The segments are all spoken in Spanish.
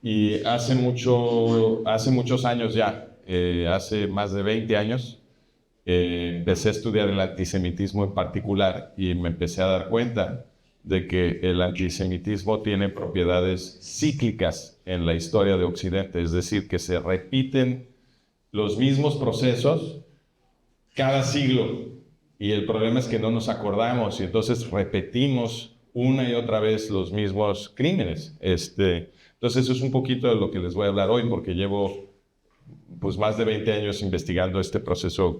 Y hace muchos años ya, hace más de 20 años, empecé a estudiar el antisemitismo en particular y me empecé a dar cuenta de que el antisemitismo tiene propiedades cíclicas en la historia de Occidente, es decir, que se repiten los mismos procesos cada siglo, y el problema es que no nos acordamos y entonces repetimos una y otra vez los mismos crímenes. Entonces eso es un poquito de lo que les voy a hablar hoy, porque llevo pues más de 20 años investigando este proceso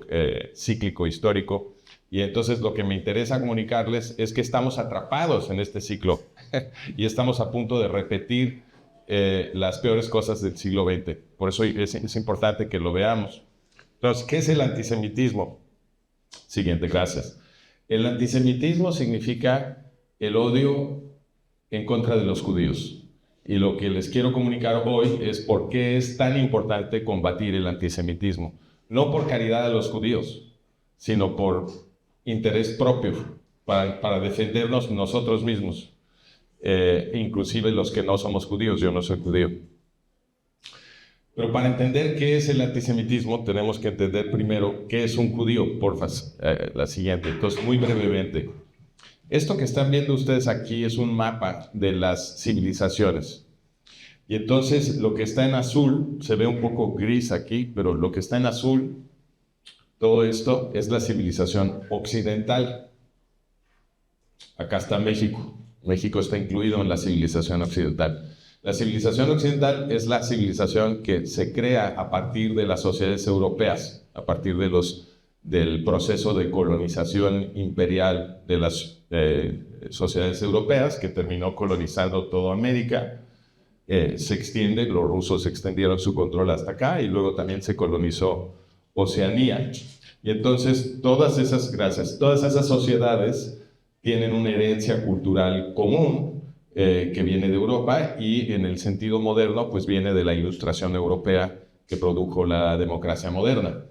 cíclico histórico, y entonces lo que me interesa comunicarles es que estamos atrapados en este ciclo y estamos a punto de repetir las peores cosas del siglo XX. Por eso es importante que lo veamos. Entonces, ¿qué es el antisemitismo? Siguiente, gracias. El antisemitismo significa el odio en contra de los judíos. Y lo que les quiero comunicar hoy es por qué es tan importante combatir el antisemitismo. No por caridad a los judíos, sino por interés propio, para defendernos nosotros mismos, inclusive los que no somos judíos. Yo no soy judío. Pero para entender qué es el antisemitismo, tenemos que entender primero qué es un judío. Porfa, la siguiente. Entonces, muy brevemente. Esto que están viendo ustedes aquí es un mapa de las civilizaciones. Y entonces lo que está en azul, se ve un poco gris aquí, pero lo que está en azul, todo esto es la civilización occidental. Acá está México. México está incluido en la civilización occidental. La civilización occidental es la civilización que se crea a partir de las sociedades europeas, a partir del proceso de colonización imperial de las sociedades europeas, que terminó colonizando toda América. Se extiende, los rusos extendieron su control hasta acá, y luego también se colonizó Oceanía. Y entonces todas esas sociedades tienen una herencia cultural común, que viene de Europa, y en el sentido moderno pues viene de la Ilustración europea, que produjo la democracia moderna.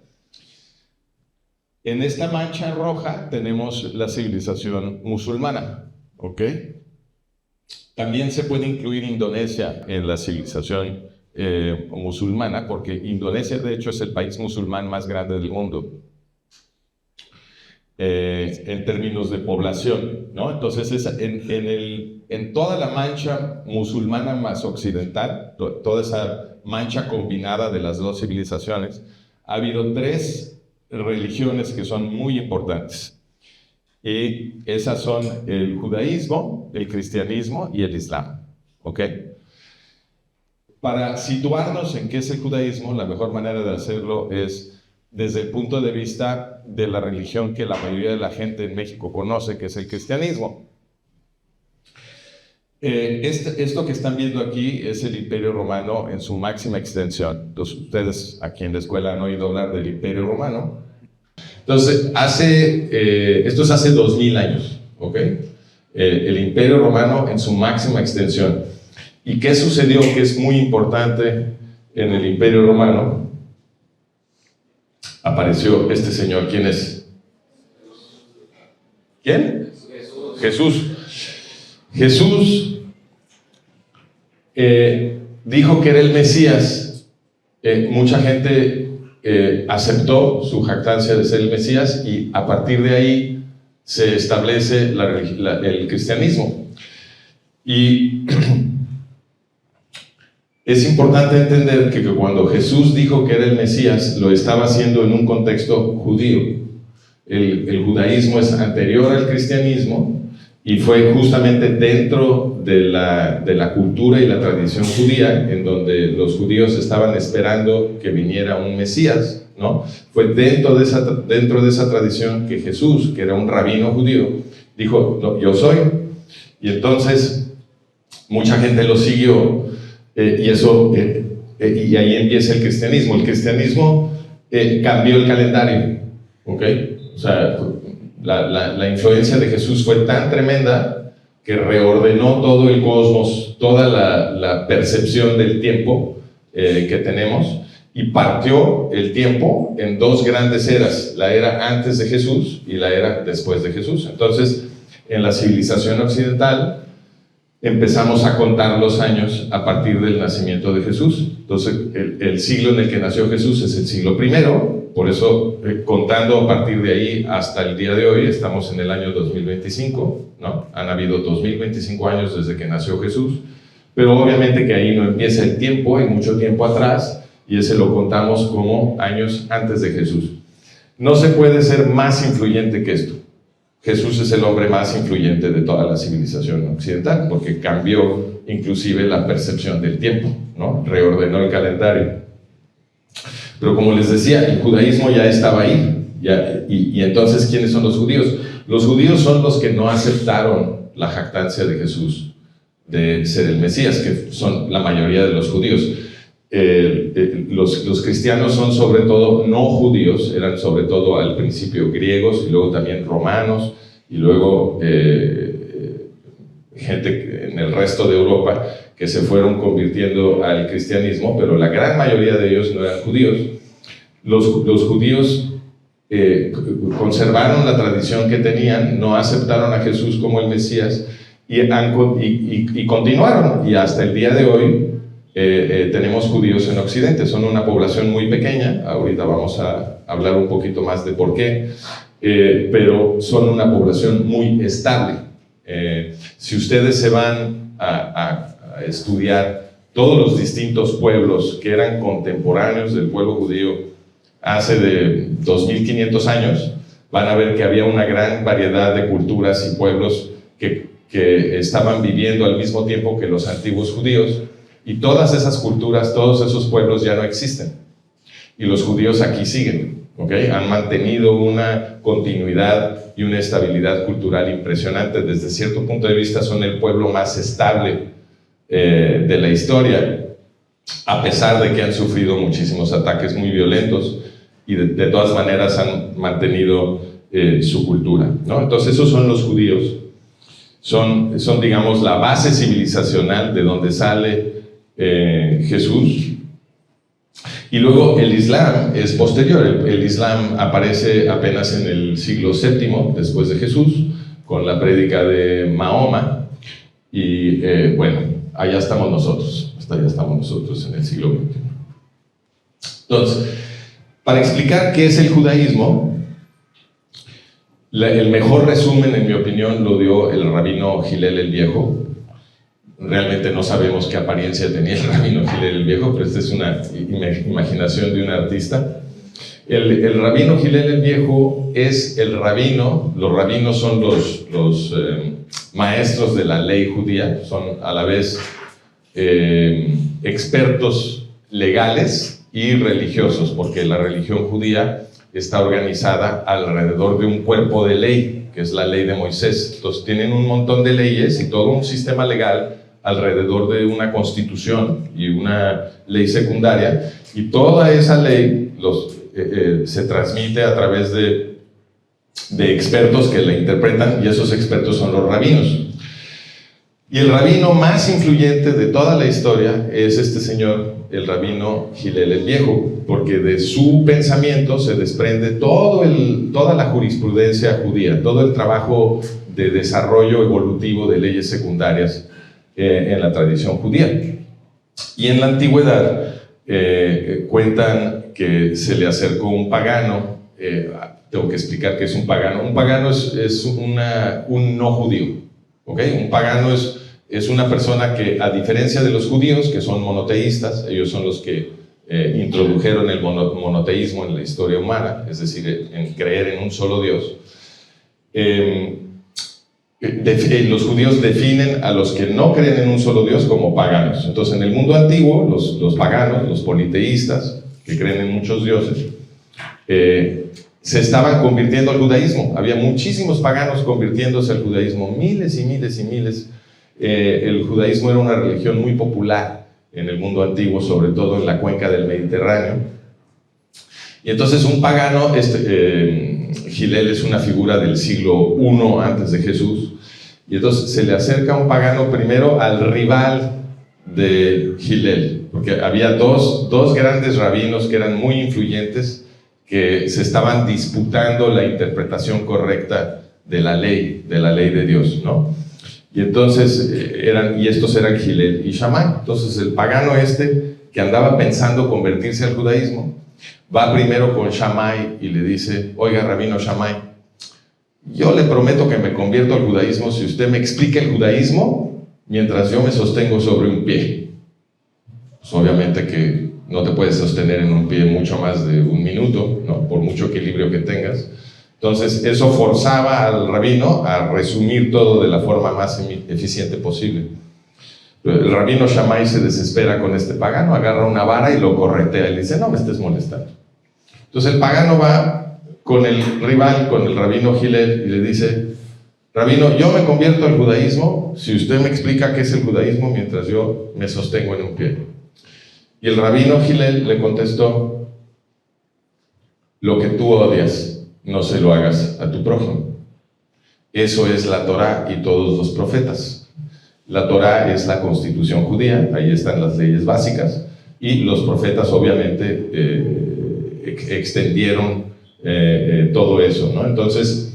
En esta mancha roja tenemos la civilización musulmana, ¿ok? También se puede incluir Indonesia en la civilización musulmana, porque Indonesia de hecho es el país musulmán más grande del mundo en términos de población, ¿no? Entonces en toda la mancha musulmana más occidental, toda esa mancha combinada de las dos civilizaciones, ha habido 3 religiones que son muy importantes. Y esas son el judaísmo, el cristianismo y el islam, ¿ok? Para situarnos en qué es el judaísmo, la mejor manera de hacerlo es desde el punto de vista de la religión que la mayoría de la gente en México conoce, que es el cristianismo. Esto que están viendo aquí es el Imperio Romano en su máxima extensión. Entonces, ustedes aquí en la escuela han oído hablar del Imperio Romano. Entonces, esto es hace 2000 años, ¿ok? El Imperio Romano en su máxima extensión. ¿Y qué sucedió que es muy importante en el Imperio Romano? Apareció este señor. ¿Quién es? ¿Quién? Jesús. Jesús dijo que era el Mesías. Mucha gente aceptó su jactancia de ser el Mesías, y a partir de ahí se establece el cristianismo. Y es importante entender que cuando Jesús dijo que era el Mesías, lo estaba haciendo en un contexto judío. El judaísmo es anterior al cristianismo, y fue justamente dentro de la cultura y la tradición judía en donde los judíos estaban esperando que viniera un Mesías, ¿no? Fue dentro de esa tradición que Jesús, que era un rabino judío, dijo, no, yo soy. Y entonces mucha gente lo siguió, y ahí empieza el cristianismo. El cristianismo cambió el calendario, ¿ok? O sea, la influencia de Jesús fue tan tremenda que reordenó todo el cosmos, toda la percepción del tiempo que tenemos, y partió el tiempo en 2 grandes eras: la era antes de Jesús y la era después de Jesús. Entonces, en la civilización occidental, empezamos a contar los años a partir del nacimiento de Jesús. Entonces, el siglo en el que nació Jesús es el siglo primero, por eso, contando a partir de ahí hasta el día de hoy, estamos en el año 2025, ¿no? Han habido 2025 años desde que nació Jesús, pero obviamente que ahí no empieza el tiempo, hay mucho tiempo atrás, y ese lo contamos como años antes de Jesús. No se puede ser más influyente que esto. Jesús es el hombre más influyente de toda la civilización occidental, porque cambió inclusive la percepción del tiempo, ¿no? Reordenó el calendario. Pero como les decía, el judaísmo ya estaba ahí. Y entonces, ¿quiénes son los judíos? Los judíos son los que no aceptaron la jactancia de Jesús de ser el Mesías, que son la mayoría de los judíos. Los cristianos son sobre todo no judíos, eran sobre todo al principio griegos y luego también romanos y luego gente en el resto de Europa que se fueron convirtiendo al cristianismo, pero la gran mayoría de ellos no eran judíos. Los judíos conservaron la tradición que tenían, no aceptaron a Jesús como el Mesías y continuaron, y hasta el día de hoy tenemos judíos en Occidente. Son una población muy pequeña, ahorita vamos a hablar un poquito más de por qué, pero son una población muy estable. Si ustedes se van a estudiar todos los distintos pueblos que eran contemporáneos del pueblo judío hace de 2500 años, van a ver que había una gran variedad de culturas y pueblos que estaban viviendo al mismo tiempo que los antiguos judíos, y todas esas culturas, todos esos pueblos ya no existen, y los judíos aquí siguen, ¿okay? Han mantenido una continuidad y una estabilidad cultural impresionante. Desde cierto punto de vista son el pueblo más estable de la historia, a pesar de que han sufrido muchísimos ataques muy violentos, y de todas maneras han mantenido su cultura, ¿no? Entonces esos son los judíos, son digamos la base civilizacional de donde sale Jesús. Y luego el Islam es posterior. El Islam aparece apenas en el siglo VII después de Jesús, con la prédica de Mahoma, y bueno, allá estamos nosotros, hasta allá estamos nosotros en el siglo XXI. Entonces, para explicar qué es el judaísmo, el mejor resumen, en mi opinión, lo dio el rabino Hillel el Viejo. Realmente no sabemos qué apariencia tenía el rabino Hillel el Viejo, pero esta es una imaginación de un artista. El rabino Hillel el Viejo es el rabino. Los rabinos son los maestros de la ley judía, son a la vez expertos legales y religiosos, porque la religión judía está organizada alrededor de un cuerpo de ley, que es la ley de Moisés. Entonces tienen un montón de leyes y todo un sistema legal alrededor de una constitución y una ley secundaria, y toda esa ley se transmite a través de expertos que la interpretan, y esos expertos son los rabinos. Y el rabino más influyente de toda la historia es este señor, el rabino Hillel el Viejo, porque de su pensamiento se desprende toda la jurisprudencia judía, todo el trabajo de desarrollo evolutivo de leyes secundarias en la tradición judía. Y en la antigüedad cuentan que se le acercó un pagano. Tengo que explicar qué es un pagano. Un pagano es un no judío, ¿okay? Un pagano es una persona que, a diferencia de los judíos, que son monoteístas, ellos son los que introdujeron el monoteísmo en la historia humana, es decir, en creer en un solo Dios. Los judíos definen a los que no creen en un solo Dios como paganos. Entonces, en el mundo antiguo, los paganos, los politeístas, que creen en muchos dioses, se estaban convirtiendo al judaísmo. Había muchísimos paganos convirtiéndose al judaísmo, miles y miles y miles. El judaísmo era una religión muy popular en el mundo antiguo, sobre todo en la cuenca del Mediterráneo. Y entonces un pagano, Hillel es una figura del siglo I antes de Jesús, y entonces se le acerca un pagano primero al rival de Hillel, porque había dos grandes rabinos que eran muy influyentes, que se estaban disputando la interpretación correcta de la ley de Dios, ¿no? Y entonces estos eran Hillel y Shammai. Entonces el pagano que andaba pensando convertirse al judaísmo, va primero con Shammai y le dice: oiga, rabino Shammai, yo le prometo que me convierto al judaísmo si usted me explica el judaísmo mientras yo me sostengo sobre un pie. Pues obviamente que no te puedes sostener en un pie mucho más de un minuto, ¿no? Por mucho equilibrio que tengas. Entonces eso forzaba al rabino a resumir todo de la forma más eficiente posible. El rabino Shammai se desespera con este pagano, agarra una vara y lo corretea y le dice: no me estés molestando. Entonces el pagano va con el rival, con el rabino Hillel, y le dice: rabino, yo me convierto al judaísmo si usted me explica qué es el judaísmo mientras yo me sostengo en un pie. Y el rabino Hillel le contestó: lo que tú odias, no se lo hagas a tu prójimo. Eso es la Torá y todos los profetas. La Torá es la constitución judía, ahí están las leyes básicas, y los profetas obviamente extendieron todo eso, ¿no? Entonces,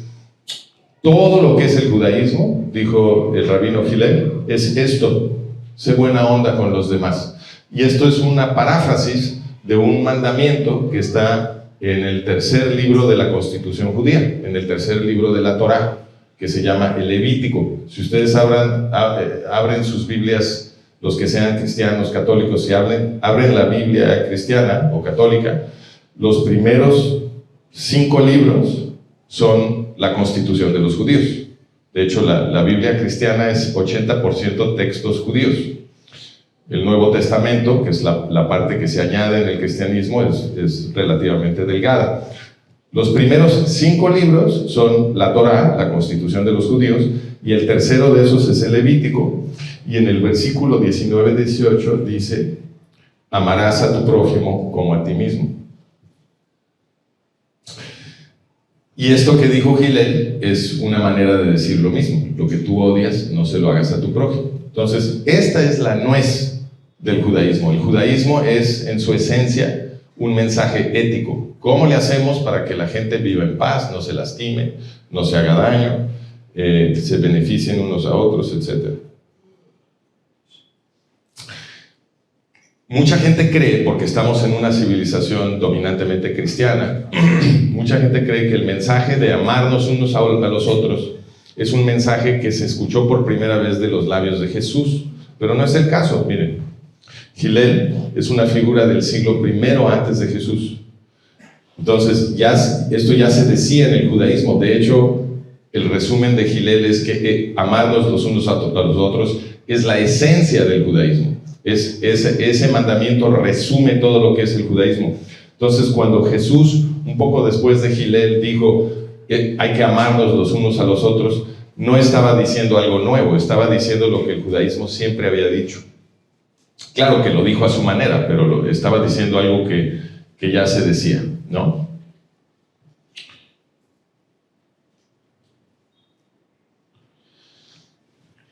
todo lo que es el judaísmo, dijo el rabino Hillel, es esto: sé buena onda con los demás. Y esto es una paráfrasis de un mandamiento que está en el tercer libro de la Constitución judía, en el tercer libro de la Torá, que se llama el Levítico. Si ustedes abren sus Biblias, los que sean cristianos, católicos, y abren la Biblia cristiana o católica, los primeros 5 libros son la Constitución de los judíos. De hecho, la Biblia cristiana es 80% textos judíos. El Nuevo Testamento, que es la parte que se añade en el cristianismo, es relativamente delgada. Los primeros 5 libros son la Torá, la Constitución de los judíos, y el tercero de esos es el Levítico. Y en el versículo 19-18 dice: amarás a tu prójimo como a ti mismo. Y esto que dijo Hillel es una manera de decir lo mismo: lo que tú odias, no se lo hagas a tu prójimo. Entonces, esta es la nuez del judaísmo. El judaísmo es, en su esencia, un mensaje ético. ¿Cómo le hacemos para que la gente viva en paz, no se lastime, no se haga daño, se beneficien unos a otros, etcétera? Mucha gente cree, porque estamos en una civilización dominantemente cristiana, mucha gente cree que el mensaje de amarnos unos a los otros es un mensaje que se escuchó por primera vez de los labios de Jesús, pero no es el caso. Miren, Hillel es una figura del siglo I antes de Jesús. Entonces, esto ya se decía en el judaísmo. De hecho, el resumen de Hillel es que amarnos los unos a los otros es la esencia del judaísmo. Ese mandamiento resume todo lo que es el judaísmo. Entonces, cuando Jesús, un poco después de Hillel, dijo que hay que amarnos los unos a los otros, no estaba diciendo algo nuevo, estaba diciendo lo que el judaísmo siempre había dicho. Claro que lo dijo a su manera, pero estaba diciendo algo que ya se decía, ¿no?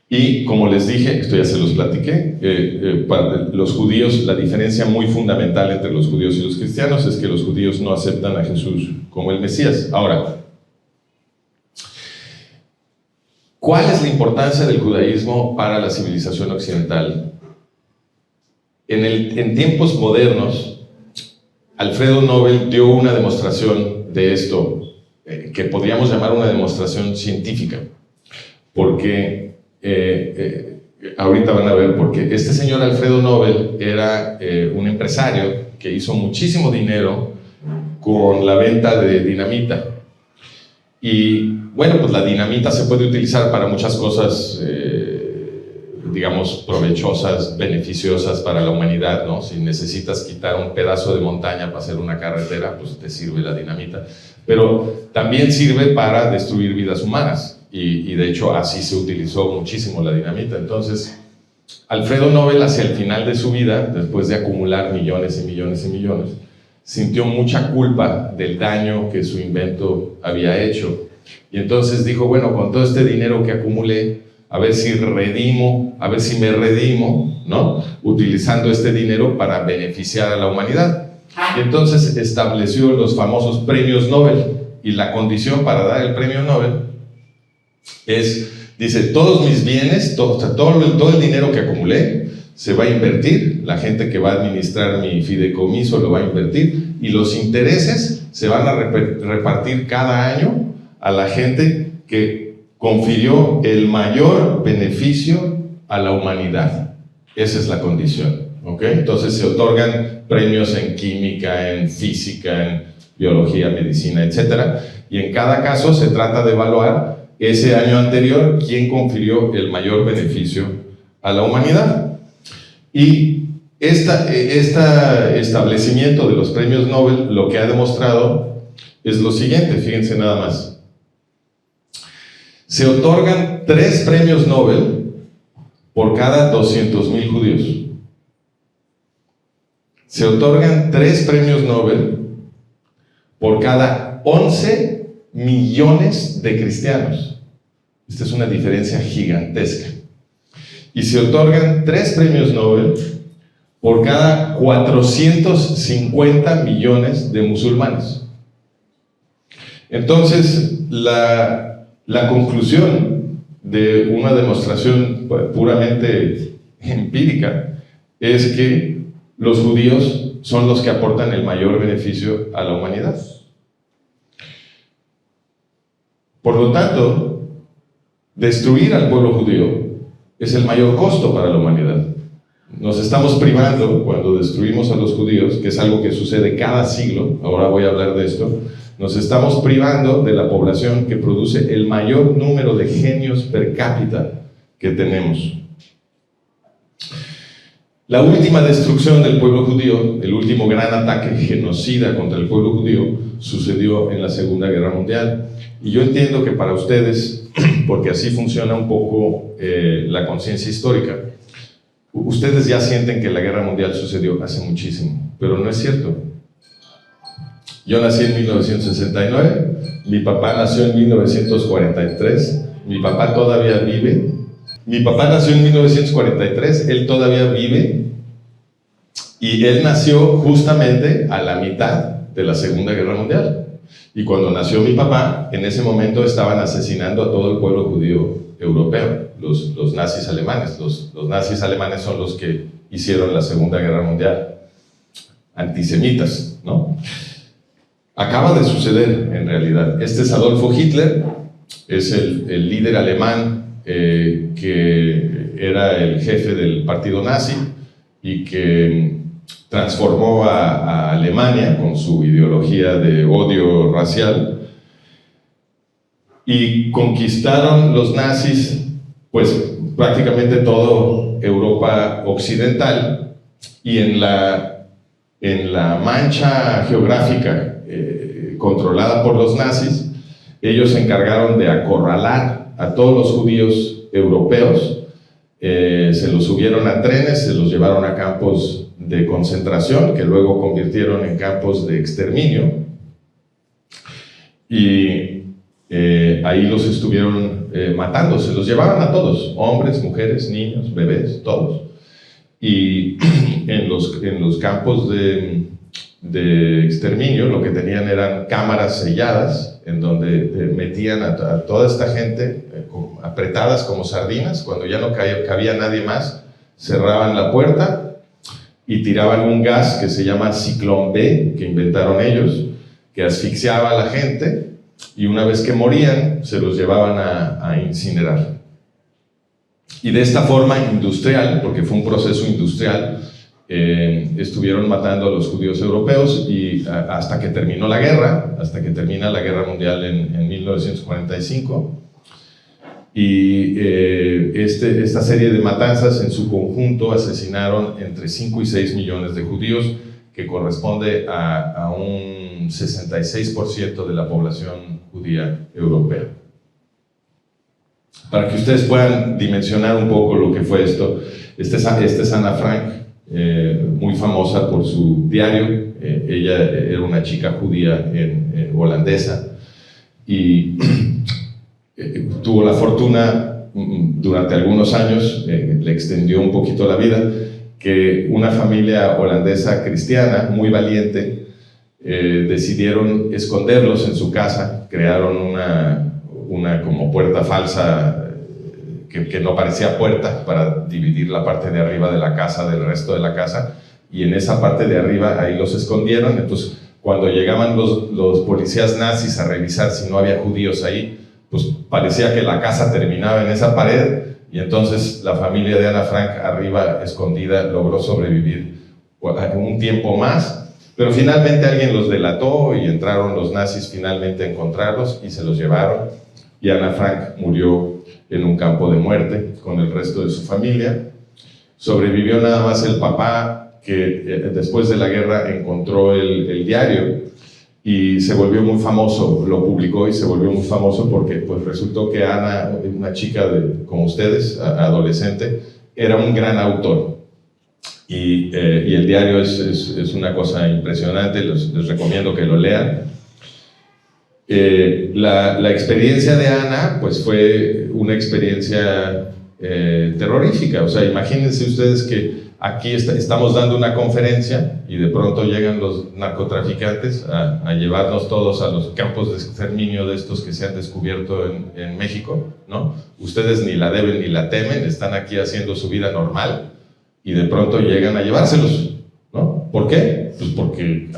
Y como les dije, esto ya se los platiqué, para los judíos, la diferencia muy fundamental entre los judíos y los cristianos es que los judíos no aceptan a Jesús como el Mesías. Ahora, ¿cuál es la importancia del judaísmo para la civilización occidental? En tiempos modernos, Alfredo Nobel dio una demostración de esto, que podríamos llamar una demostración científica, porque ahorita van a ver, porque este señor Alfredo Nobel era un empresario que hizo muchísimo dinero con la venta de dinamita. Y bueno, pues la dinamita se puede utilizar para muchas cosas, digamos, provechosas, beneficiosas para la humanidad, ¿no? Si necesitas quitar un pedazo de montaña para hacer una carretera, pues te sirve la dinamita. Pero también sirve para destruir vidas humanas. Y de hecho así se utilizó muchísimo la dinamita. Entonces, Alfredo Nobel, hacia el final de su vida, después de acumular millones y millones y millones, sintió mucha culpa del daño que su invento había hecho. Y entonces dijo, bueno, con todo este dinero que acumulé, a ver si me redimo, ¿no? Utilizando este dinero para beneficiar a la humanidad. Y entonces estableció los famosos premios Nobel. Y la condición para dar el premio Nobel es Dice, todos mis bienes, todo el dinero que acumulé, se va a invertir, la gente que va a administrar mi fideicomiso lo va a invertir, y los intereses se van a repartir cada año a la gente que confirió el mayor beneficio a la humanidad. Esa es la condición, ¿ok? Entonces se otorgan premios en química, en física, en biología, medicina, etc. Y en cada caso se trata de evaluar ese año anterior quién confirió el mayor beneficio a la humanidad. Y este establecimiento de los premios Nobel lo que ha demostrado es lo siguiente, fíjense nada más. Se otorgan 3 premios Nobel por cada 200,000 judíos. Se otorgan 3 premios Nobel por cada 11 millones de cristianos. Esta es una diferencia gigantesca. Y se otorgan 3 premios Nobel por cada 450 millones de musulmanes. Entonces, la conclusión de una demostración puramente empírica es que los judíos son los que aportan el mayor beneficio a la humanidad. Por lo tanto, destruir al pueblo judío es el mayor costo para la humanidad. Nos estamos privando, cuando destruimos a los judíos, que es algo que sucede cada siglo, ahora voy a hablar de esto, nos estamos privando de la población que produce el mayor número de genios per cápita que tenemos. La última destrucción del pueblo judío, el último gran ataque genocida contra el pueblo judío, sucedió en la Segunda Guerra Mundial. Y yo entiendo que para ustedes, porque así funciona un poco la conciencia histórica, ustedes ya sienten que la Guerra Mundial sucedió hace muchísimo, pero no es cierto. Yo nací en 1969, mi papá nació en 1943, mi papá todavía vive. Mi papá nació en 1943, él todavía vive, y él nació justamente a la mitad de la Segunda Guerra Mundial. Y cuando nació mi papá, en ese momento estaban asesinando a todo el pueblo judío europeo, los nazis alemanes. Los nazis alemanes son los que hicieron la Segunda Guerra Mundial, antisemitas, ¿no? Acaba de suceder en realidad. Este es Adolfo Hitler, es el líder alemán que era el jefe del partido nazi y que transformó a Alemania con su ideología de odio racial, y conquistaron los nazis pues prácticamente toda Europa occidental, y en la mancha geográfica controlada por los nazis, ellos se encargaron de acorralar a todos los judíos europeos, se los subieron a trenes, se los llevaron a campos de concentración, que luego convirtieron en campos de exterminio, y ahí los estuvieron matando, se los llevaban a todos, hombres, mujeres, niños, bebés, todos. Y en los campos de exterminio lo que tenían eran cámaras selladas, en donde metían a toda esta gente apretadas como sardinas. Cuando ya no cabía nadie más, cerraban la puerta y tiraban un gas que se llama Ciclón B, que inventaron ellos, que asfixiaba a la gente, y una vez que morían, se los llevaban a incinerar. Y de esta forma industrial, porque fue un proceso industrial, estuvieron matando a los judíos europeos, y hasta que terminó la guerra, hasta que termina la Guerra Mundial en 1945, y esta serie de matanzas en su conjunto asesinaron entre 5 y 6 millones de judíos, que corresponde a un 66% de la población judía europea. Para que ustedes puedan dimensionar un poco lo que fue esto, este es Ana Frank, muy famosa por su diario. Ella era una chica judía holandesa, y tuvo la fortuna durante algunos años, le extendió un poquito la vida, que una familia holandesa cristiana muy valiente decidieron esconderlos en su casa, crearon una como puerta falsa que no parecía puerta para dividir la parte de arriba de la casa del resto de la casa, y en esa parte de arriba ahí los escondieron. Entonces cuando llegaban los policías nazis a revisar si no había judíos ahí, pues parecía que la casa terminaba en esa pared, y entonces la familia de Ana Frank arriba escondida logró sobrevivir un tiempo más. Pero finalmente alguien los delató y entraron los nazis finalmente a encontrarlos y se los llevaron, y Ana Frank murió en un campo de muerte con el resto de su familia. Sobrevivió nada más el papá, que después de la guerra encontró el diario y se volvió muy famoso, lo publicó y se volvió muy famoso porque pues resultó que Ana, una chica como ustedes, adolescente, era un gran autor. Y el diario es una cosa impresionante, les recomiendo que lo lean. La experiencia de Ana pues fue una experiencia terrorífica. O sea, imagínense ustedes que aquí estamos dando una conferencia y de pronto llegan los narcotraficantes a llevarnos todos a los campos de exterminio de estos que se han descubierto en México, ¿no? Ustedes ni la deben ni la temen, están aquí haciendo su vida normal, y de pronto llegan a llevárselos, ¿no? ¿Por qué? Pues porque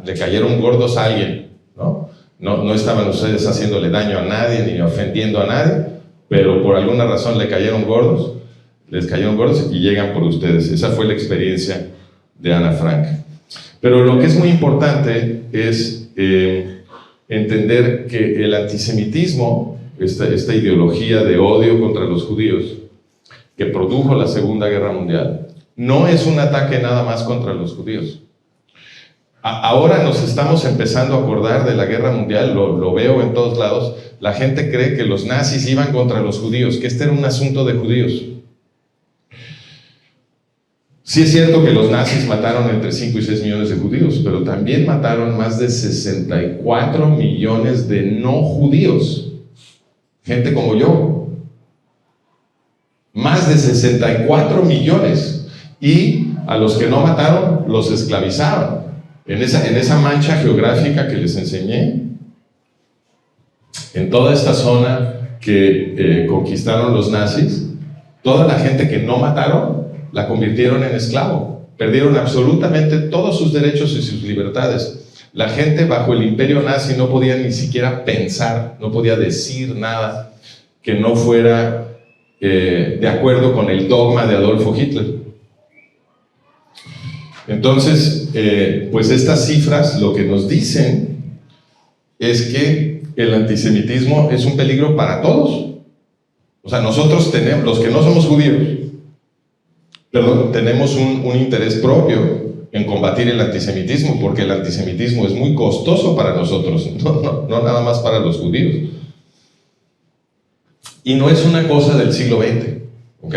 le cayeron gordos a alguien, ¿no? No estaban ustedes haciéndole daño a nadie ni ofendiendo a nadie, pero por alguna razón les cayeron gordos y llegan por ustedes. Esa fue la experiencia de Ana Frank. Pero lo que es muy importante es entender que el antisemitismo, esta ideología de odio contra los judíos que produjo la Segunda Guerra Mundial, no es un ataque nada más contra los judíos. Ahora nos estamos empezando a acordar de la Guerra Mundial, lo veo en todos lados. La gente cree que los nazis iban contra los judíos, que este era un asunto de judíos. Sí es cierto que los nazis mataron entre 5 y 6 millones de judíos, pero también mataron más de 64 millones de no judíos. Gente como yo. Más de 64 millones. Y a los que no mataron, los esclavizaron. En esa mancha geográfica que les enseñé, en toda esta zona que conquistaron los nazis, toda la gente que no mataron, la convirtieron en esclavo. Perdieron absolutamente todos sus derechos y sus libertades. La gente bajo el imperio nazi no podía ni siquiera pensar, no podía decir nada que no fuera de acuerdo con el dogma de Adolfo Hitler. Entonces, pues estas cifras lo que nos dicen es que el antisemitismo es un peligro para todos. O sea, nosotros tenemos, los que no somos judíos, tenemos un interés propio en combatir el antisemitismo, porque el antisemitismo es muy costoso para nosotros, no nada más para los judíos. Y no es una cosa del siglo XX, ¿ok?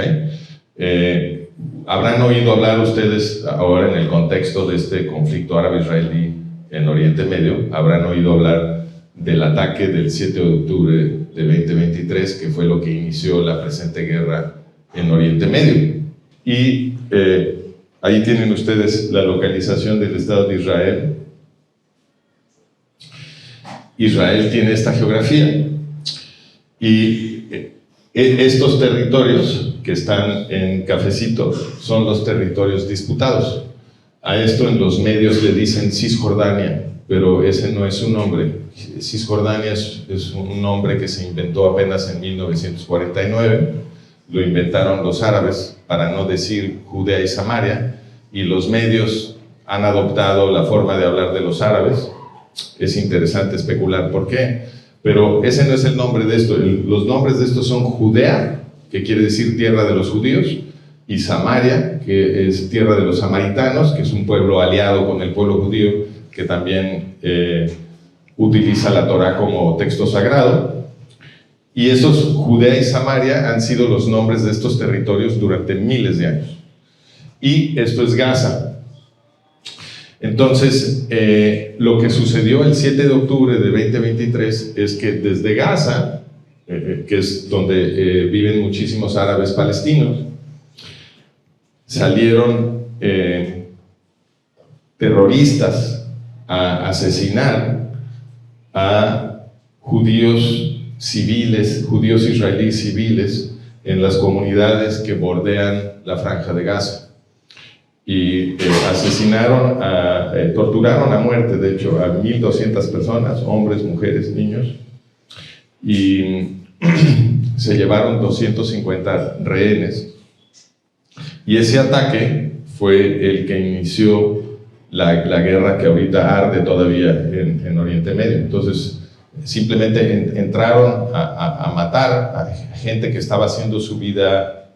Habrán oído hablar ustedes ahora en el contexto de este conflicto árabe-israelí en Oriente Medio, habrán oído hablar del ataque del 7 de octubre de 2023, que fue lo que inició la presente guerra en Oriente Medio. Y ahí tienen ustedes la localización del Estado de Israel. Israel tiene esta geografía. Y estos territorios que están en cafecito son los territorios disputados. A esto en los medios le dicen Cisjordania, pero ese no es su nombre. Cisjordania es un nombre que se inventó apenas en 1949. Lo inventaron los árabes para no decir Judea y Samaria, y los medios han adoptado la forma de hablar de los árabes. Es interesante especular por qué, pero ese no es el nombre de esto. Los nombres de estos son Judea, que quiere decir tierra de los judíos, y Samaria, que es tierra de los samaritanos, que es un pueblo aliado con el pueblo judío, que también utiliza la Torá como texto sagrado. Y esos Judea y Samaria han sido los nombres de estos territorios durante miles de años. Y esto es Gaza. Entonces, lo que sucedió el 7 de octubre de 2023 es que desde Gaza, que es donde viven muchísimos árabes palestinos, salieron terroristas a asesinar a judíos civiles, judíos israelíes civiles, en las comunidades que bordean la Franja de Gaza. Y torturaron a muerte, de hecho, a 1.200 personas, hombres, mujeres, niños, y se llevaron 250 rehenes. Y ese ataque fue el que inició la guerra que ahorita arde todavía en Oriente Medio. Entonces, simplemente entraron a matar a gente que estaba haciendo su vida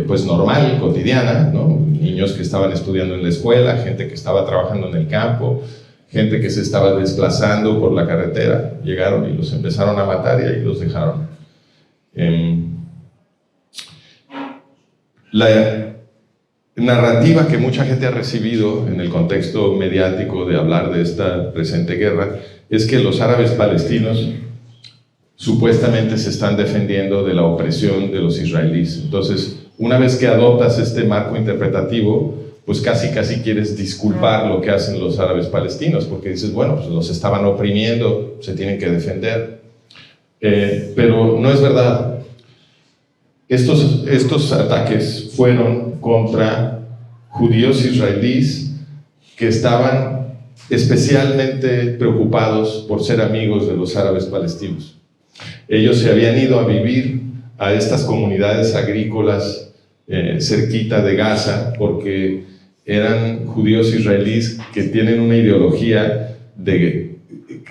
pues normal, cotidiana, ¿no? Niños que estaban estudiando en la escuela, gente que estaba trabajando en el campo, gente que se estaba desplazando por la carretera. Llegaron y los empezaron a matar y ahí los dejaron. La narrativa que mucha gente ha recibido en el contexto mediático de hablar de esta presente guerra es que los árabes palestinos supuestamente se están defendiendo de la opresión de los israelíes. Entonces, una vez que adoptas este marco interpretativo, pues casi quieres disculpar lo que hacen los árabes palestinos, porque dices, bueno, pues los estaban oprimiendo, se tienen que defender. Pero no es verdad. Estos ataques fueron contra judíos israelíes que estaban especialmente preocupados por ser amigos de los árabes palestinos. Ellos se habían ido a vivir a estas comunidades agrícolas cerquita de Gaza porque eran judíos israelíes que tienen una ideología de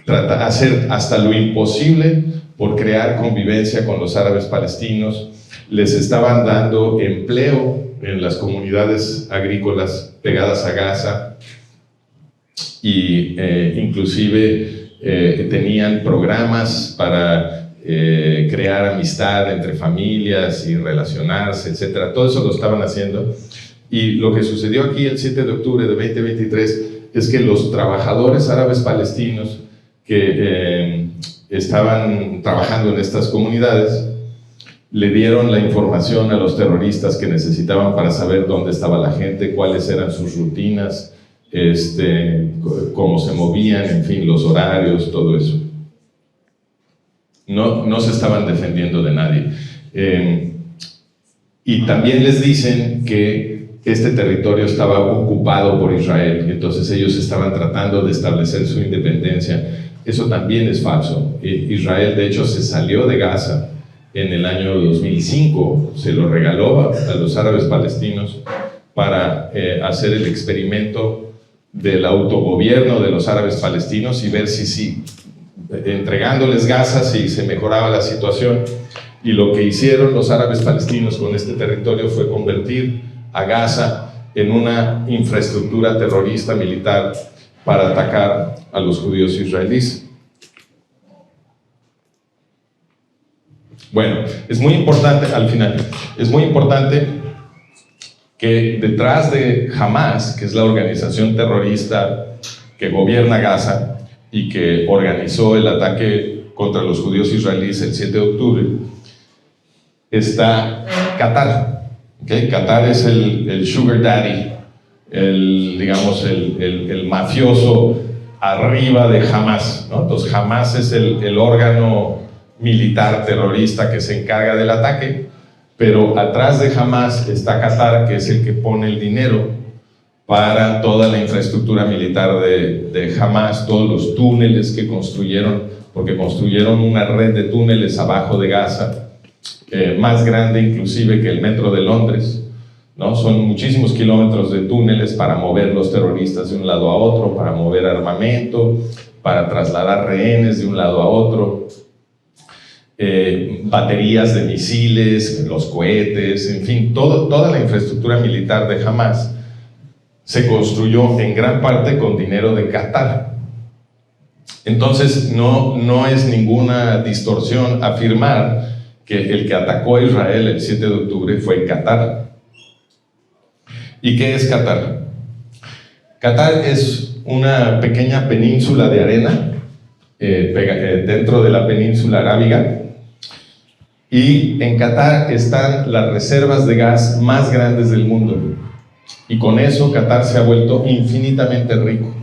hacer hasta lo imposible por crear convivencia con los árabes palestinos. Les estaban dando empleo en las comunidades agrícolas pegadas a Gaza y inclusive tenían programas para crear amistad entre familias y relacionarse, etc. Todo eso lo estaban haciendo. Y lo que sucedió aquí el 7 de octubre de 2023 es que los trabajadores árabes palestinos que estaban trabajando en estas comunidades le dieron la información a los terroristas que necesitaban para saber dónde estaba la gente, cuáles eran sus rutinas, cómo se movían, en fin, los horarios, todo eso. No se estaban defendiendo de nadie. Y también les dicen que este territorio estaba ocupado por Israel, y entonces ellos estaban tratando de establecer su independencia. Eso también es falso. Israel, de hecho, se salió de Gaza en el año 2005, se lo regaló a los árabes palestinos para hacer el experimento del autogobierno de los árabes palestinos y ver si entregándoles Gaza, si se mejoraba la situación. Y lo que hicieron los árabes palestinos con este territorio fue convertir a Gaza en una infraestructura terrorista militar para atacar a los judíos israelíes. Bueno, es muy importante, al final, es muy importante que detrás de Hamas, que es la organización terrorista que gobierna Gaza y que organizó el ataque contra los judíos israelíes el 7 de octubre, está Qatar. ¿Okay? Qatar es el sugar daddy, el mafioso arriba de Hamas, ¿no? Entonces Hamas es el órgano militar terrorista que se encarga del ataque, pero atrás de Hamas está Qatar, que es el que pone el dinero para toda la infraestructura militar de Hamas, todos los túneles que construyeron, porque construyeron una red de túneles abajo de Gaza, más grande inclusive que el metro de Londres, ¿no? Son muchísimos kilómetros de túneles para mover los terroristas de un lado a otro, para mover armamento, para trasladar rehenes de un lado a otro, baterías de misiles, los cohetes, en fin, toda la infraestructura militar de Hamas se construyó en gran parte con dinero de Qatar. Entonces no es ninguna distorsión afirmar que el que atacó a Israel el 7 de octubre fue Qatar. ¿Y qué es Qatar? Qatar es una pequeña península de arena dentro de la península arábiga, y en Qatar están las reservas de gas más grandes del mundo, y con eso Qatar se ha vuelto infinitamente rico.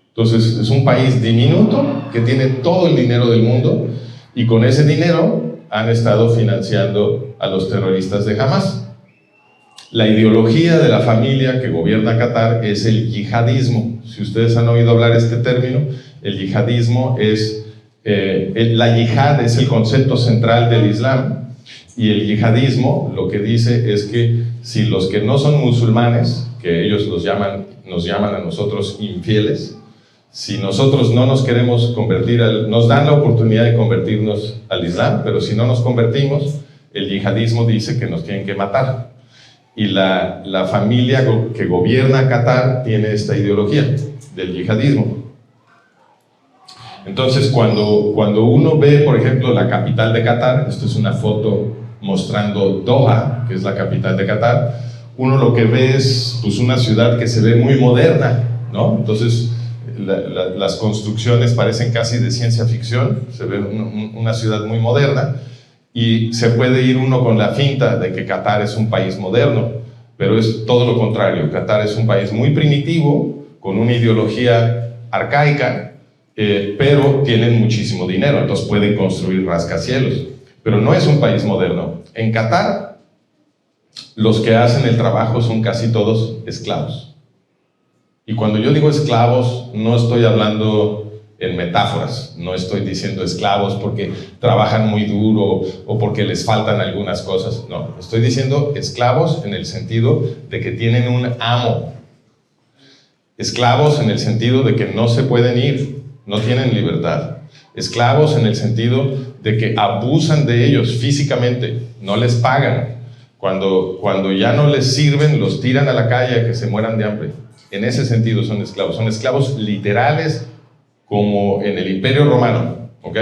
Entonces es un país diminuto que tiene todo el dinero del mundo, y con ese dinero han estado financiando a los terroristas de Hamas. La ideología de la familia que gobierna Qatar es el yihadismo. Si ustedes han oído hablar este término, el yihadismo es, la yihad es el concepto central del Islam, y el yihadismo lo que dice es que si los que no son musulmanes, que ellos nos llaman a nosotros infieles, si nosotros no nos queremos convertir, nos dan la oportunidad de convertirnos al Islam, pero si no nos convertimos, el yihadismo dice que nos tienen que matar. Y la familia que gobierna Qatar tiene esta ideología del yihadismo. Entonces, cuando uno ve, por ejemplo, la capital de Qatar, esto es una foto mostrando Doha, que es la capital de Qatar, uno lo que ve es pues, una ciudad que se ve muy moderna, ¿no? Entonces, las construcciones parecen casi de ciencia ficción, se ve una ciudad muy moderna, y se puede ir uno con la finta de que Qatar es un país moderno, pero es todo lo contrario. Qatar es un país muy primitivo, con una ideología arcaica, pero tienen muchísimo dinero, entonces pueden construir rascacielos, pero no es un país moderno. En Qatar, los que hacen el trabajo son casi todos esclavos. Y cuando yo digo esclavos, no estoy hablando en metáforas, no estoy diciendo esclavos porque trabajan muy duro o porque les faltan algunas cosas, no, estoy diciendo esclavos en el sentido de que tienen un amo, esclavos en el sentido de que no se pueden ir, no tienen libertad, esclavos en el sentido de que abusan de ellos físicamente, no les pagan, cuando ya no les sirven, los tiran a la calle a que se mueran de hambre. En ese sentido son esclavos literales, como en el Imperio Romano, ¿ok?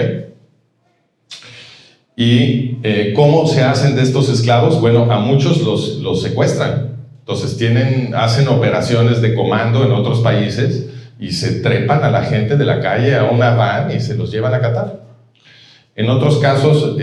¿Y cómo se hacen de estos esclavos? Bueno, a muchos los secuestran, entonces hacen operaciones de comando en otros países y se trepan a la gente de la calle a una van y se los llevan a Qatar. En otros casos,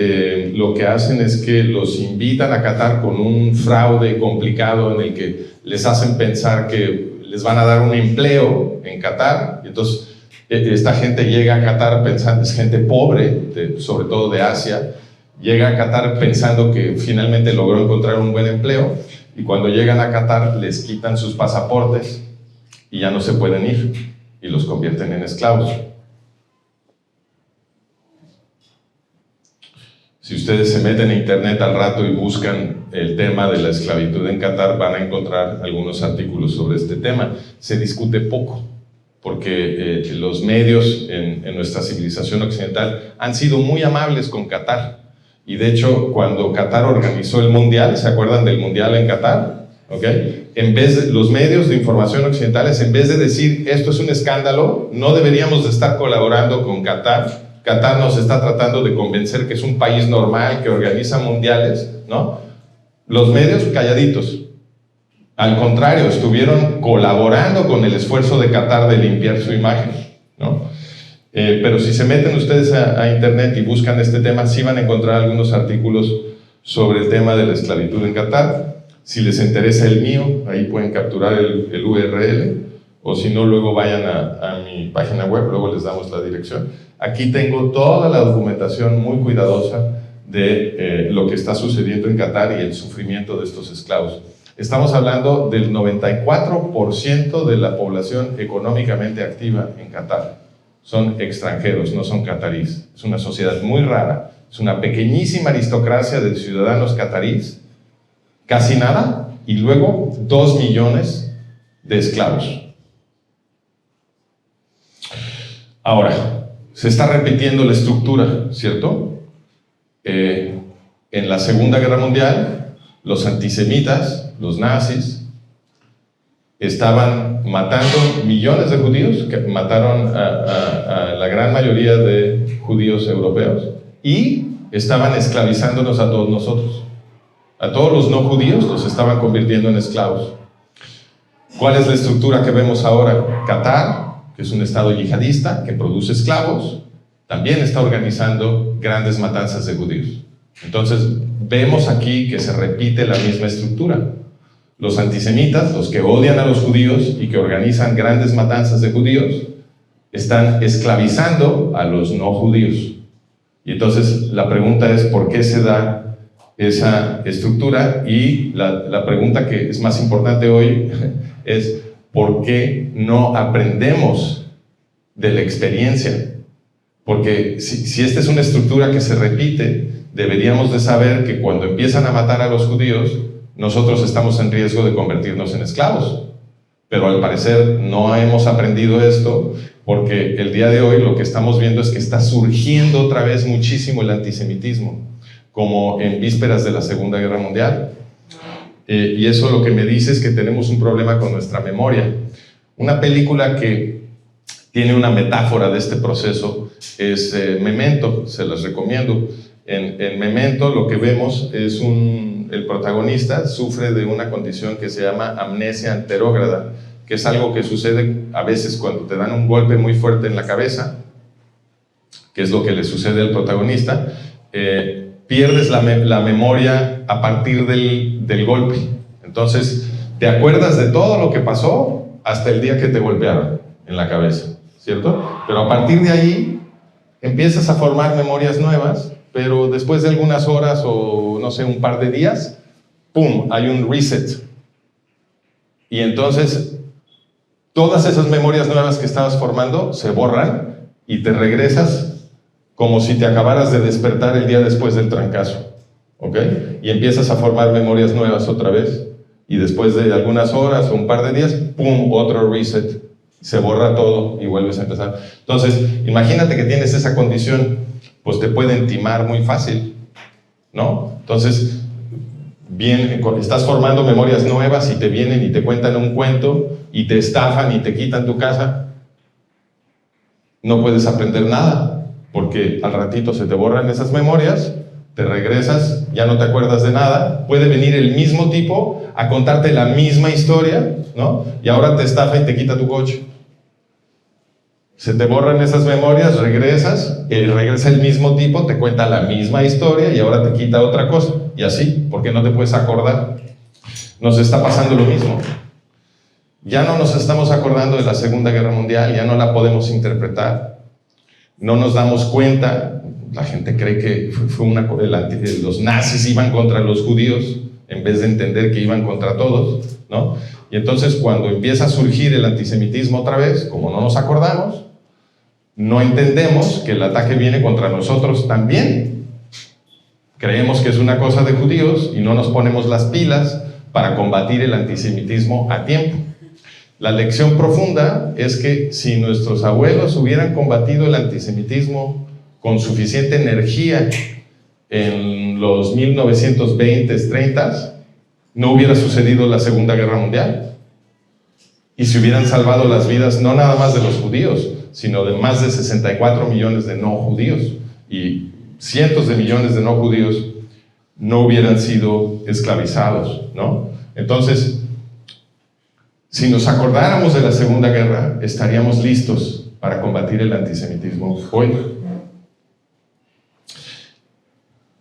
lo que hacen es que los invitan a Qatar con un fraude complicado en el que les hacen pensar que les van a dar un empleo en Qatar, y entonces esta gente llega a Qatar pensando, es gente pobre, sobre todo de Asia, llega a Qatar pensando que finalmente logró encontrar un buen empleo, y cuando llegan a Qatar les quitan sus pasaportes y ya no se pueden ir, y los convierten en esclavos. Si ustedes se meten a internet al rato y buscan el tema de la esclavitud en Qatar, van a encontrar algunos artículos sobre este tema. Se discute poco, porque los medios en nuestra civilización occidental han sido muy amables con Qatar. Y de hecho, cuando Qatar organizó el Mundial, ¿se acuerdan del Mundial en Qatar? ¿Okay? Los medios de información occidentales, en vez de decir esto es un escándalo, no deberíamos de estar colaborando con Qatar, Qatar nos está tratando de convencer que es un país normal, que organiza mundiales, ¿no? Los medios calladitos. Al contrario, estuvieron colaborando con el esfuerzo de Qatar de limpiar su imagen, ¿no? Pero si se meten ustedes a internet y buscan este tema, sí van a encontrar algunos artículos sobre el tema de la esclavitud en Qatar. Si les interesa el mío, ahí pueden capturar el URL, o si no, luego vayan a mi página web, luego les damos la dirección. Aquí tengo toda la documentación muy cuidadosa de lo que está sucediendo en Qatar y el sufrimiento de estos esclavos. Estamos hablando del 94% de la población económicamente activa en Qatar. Son extranjeros, no son cataríes. Es una sociedad muy rara. Es una pequeñísima aristocracia de ciudadanos cataríes, casi nada, y luego 2 millones de esclavos. Ahora, se está repitiendo la estructura, ¿cierto? En la Segunda Guerra Mundial, los antisemitas, los nazis, estaban matando millones de judíos, que mataron a la gran mayoría de judíos europeos, y estaban esclavizándonos a todos nosotros. A todos los no judíos los estaban convirtiendo en esclavos. ¿Cuál es la estructura que vemos ahora? Qatar, que es un estado yihadista que produce esclavos, también está organizando grandes matanzas de judíos. Entonces, vemos aquí que se repite la misma estructura. Los antisemitas, los que odian a los judíos y que organizan grandes matanzas de judíos, están esclavizando a los no judíos. Y entonces, la pregunta es, ¿por qué se da esa estructura. Y la pregunta que es más importante hoy es: ¿por qué no aprendemos de la experiencia? Porque si esta es una estructura que se repite, deberíamos de saber que cuando empiezan a matar a los judíos, nosotros estamos en riesgo de convertirnos en esclavos. Pero al parecer no hemos aprendido esto, porque el día de hoy lo que estamos viendo es que está surgiendo otra vez muchísimo el antisemitismo, como en vísperas de la Segunda Guerra Mundial. Y eso lo que me dice es que tenemos un problema con nuestra memoria. Una película que tiene una metáfora de este proceso es Memento, se las recomiendo. En Memento lo que vemos es el protagonista sufre de una condición que se llama amnesia anterógrada, que es algo que sucede a veces cuando te dan un golpe muy fuerte en la cabeza, que es lo que le sucede al protagonista. Pierdes la memoria a partir del golpe. Entonces, te acuerdas de todo lo que pasó hasta el día que te golpearon en la cabeza, ¿cierto? Pero a partir de ahí empiezas a formar memorias nuevas, pero después de algunas horas o no sé, un par de días, ¡pum!, hay un reset. Y entonces, todas esas memorias nuevas que estabas formando se borran y te regresas como si te acabaras de despertar el día después del trancazo, ¿ok? Y empiezas a formar memorias nuevas otra vez, y después de algunas horas o un par de días, ¡pum!, otro reset, se borra todo y vuelves a empezar. Entonces, imagínate que tienes esa condición, pues te pueden timar muy fácil, ¿no? Entonces, estás formando memorias nuevas y te vienen y te cuentan un cuento y te estafan y te quitan tu casa. No puedes aprender nada, porque al ratito se te borran esas memorias, te regresas, ya no te acuerdas de nada. Puede venir el mismo tipo a contarte la misma historia, ¿no? Y ahora te estafa y te quita tu coche. Se te borran esas memorias, regresas, y regresa el mismo tipo, te cuenta la misma historia y ahora te quita otra cosa. Y así, porque no te puedes acordar. Nos está pasando lo mismo. Ya no nos estamos acordando de la Segunda Guerra Mundial, ya no la podemos interpretar. No nos damos cuenta. La gente cree que los nazis iban contra los judíos en vez de entender que iban contra todos, ¿no? Y entonces cuando empieza a surgir el antisemitismo otra vez, como no nos acordamos, no entendemos que el ataque viene contra nosotros también. Creemos que es una cosa de judíos y no nos ponemos las pilas para combatir el antisemitismo a tiempo. La lección profunda es que si nuestros abuelos hubieran combatido el antisemitismo con suficiente energía en los 1920s, 30s, no hubiera sucedido la Segunda Guerra Mundial. Y se hubieran salvado las vidas no nada más de los judíos, sino de más de 64 millones de no judíos. Y cientos de millones de no judíos no hubieran sido esclavizados, ¿no? Entonces, si nos acordáramos de la Segunda Guerra, estaríamos listos para combatir el antisemitismo hoy.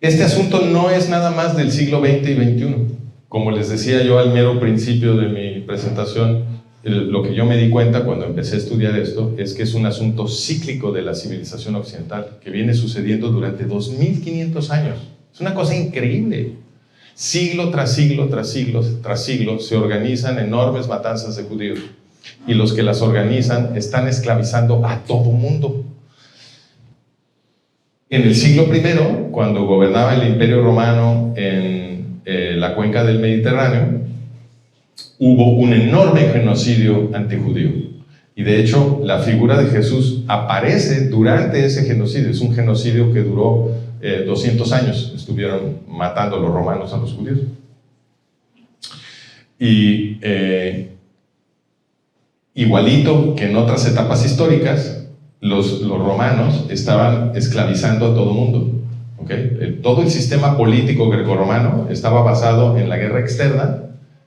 Este asunto no es nada más del siglo XX y XXI. Como les decía yo al mero principio de mi presentación, lo que yo me di cuenta cuando empecé a estudiar esto es que es un asunto cíclico de la civilización occidental que viene sucediendo durante 2500 años. Es una cosa increíble. Siglo tras siglo, tras siglo, tras siglo se organizan enormes matanzas de judíos y los que las organizan están esclavizando a todo mundo. En el siglo I, cuando gobernaba el Imperio Romano en la cuenca del Mediterráneo, hubo un enorme genocidio antijudío. Y de hecho, la figura de Jesús aparece durante ese genocidio. Es un genocidio que duró 200 años. Estuvieron matando los romanos a los judíos. Y igualito que en otras etapas históricas, los romanos estaban esclavizando a todo mundo. ¿Okay? Todo el sistema político grecorromano estaba basado en la guerra externa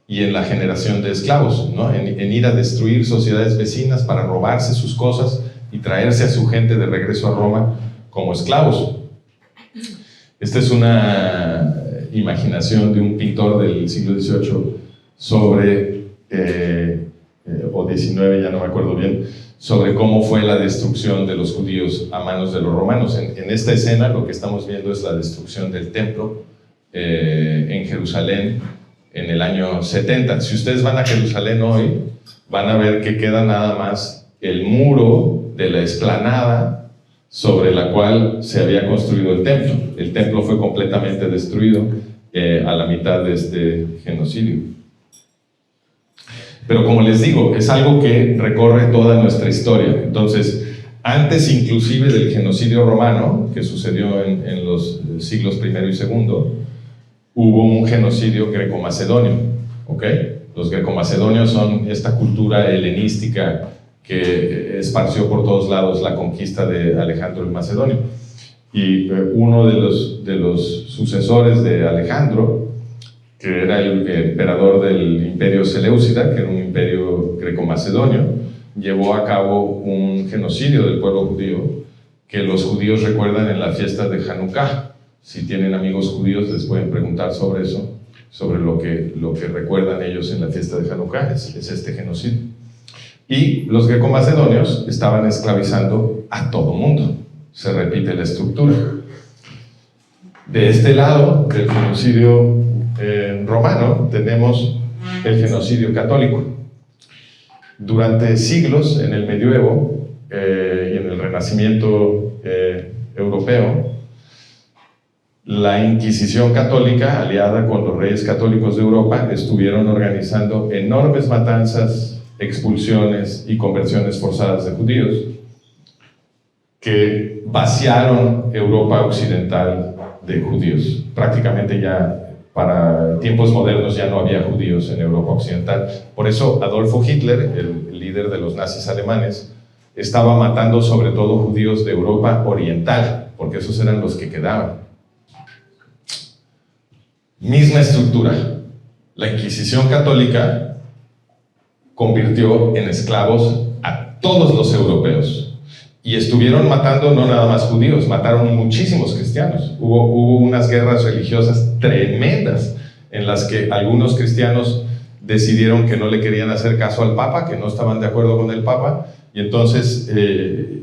y en la generación de esclavos, ¿no? en ir a destruir sociedades vecinas para robarse sus cosas y traerse a su gente de regreso a Roma como esclavos. Esta es una imaginación de un pintor del siglo XVIII sobre, o XIX, ya no me acuerdo bien, sobre cómo fue la destrucción de los judíos a manos de los romanos. En esta escena lo que estamos viendo es la destrucción del templo en Jerusalén en el año 70. Si ustedes van a Jerusalén hoy, van a ver que queda nada más el muro de la explanada sobre la cual se había construido el templo. El templo fue completamente destruido a la mitad de este genocidio. Pero como les digo, es algo que recorre toda nuestra historia. Entonces, antes inclusive del genocidio romano, que sucedió en los siglos I y II, hubo un genocidio greco-macedonio, ¿ok? Los greco-macedonios son esta cultura helenística que esparció por todos lados la conquista de Alejandro el Macedonio. Y uno de los sucesores de Alejandro, que era el emperador del imperio Seleucida, que era un imperio greco-macedonio, llevó a cabo un genocidio del pueblo judío, que los judíos recuerdan en la fiesta de Hanukkah. Si tienen amigos judíos, les pueden preguntar sobre eso, sobre lo que recuerdan ellos en la fiesta de Hanukkah, es este genocidio. Y los greco-macedonios estaban esclavizando a todo mundo. Se repite la estructura. De este lado del genocidio romano tenemos el genocidio católico. Durante siglos, en el medioevo y en el Renacimiento europeo, la Inquisición católica, aliada con los reyes católicos de Europa, estuvieron organizando enormes matanzas, expulsiones y conversiones forzadas de judíos que vaciaron Europa occidental de judíos. Prácticamente ya para tiempos modernos ya no había judíos en Europa occidental. Por eso Adolfo Hitler, el líder de los nazis alemanes, estaba matando sobre todo judíos de Europa oriental, porque esos eran los que quedaban. Misma estructura. La Inquisición católica convirtió en esclavos a todos los europeos. Y estuvieron matando no nada más judíos, mataron muchísimos cristianos. Hubo unas guerras religiosas tremendas en las que algunos cristianos decidieron que no le querían hacer caso al Papa, que no estaban de acuerdo con el Papa, y entonces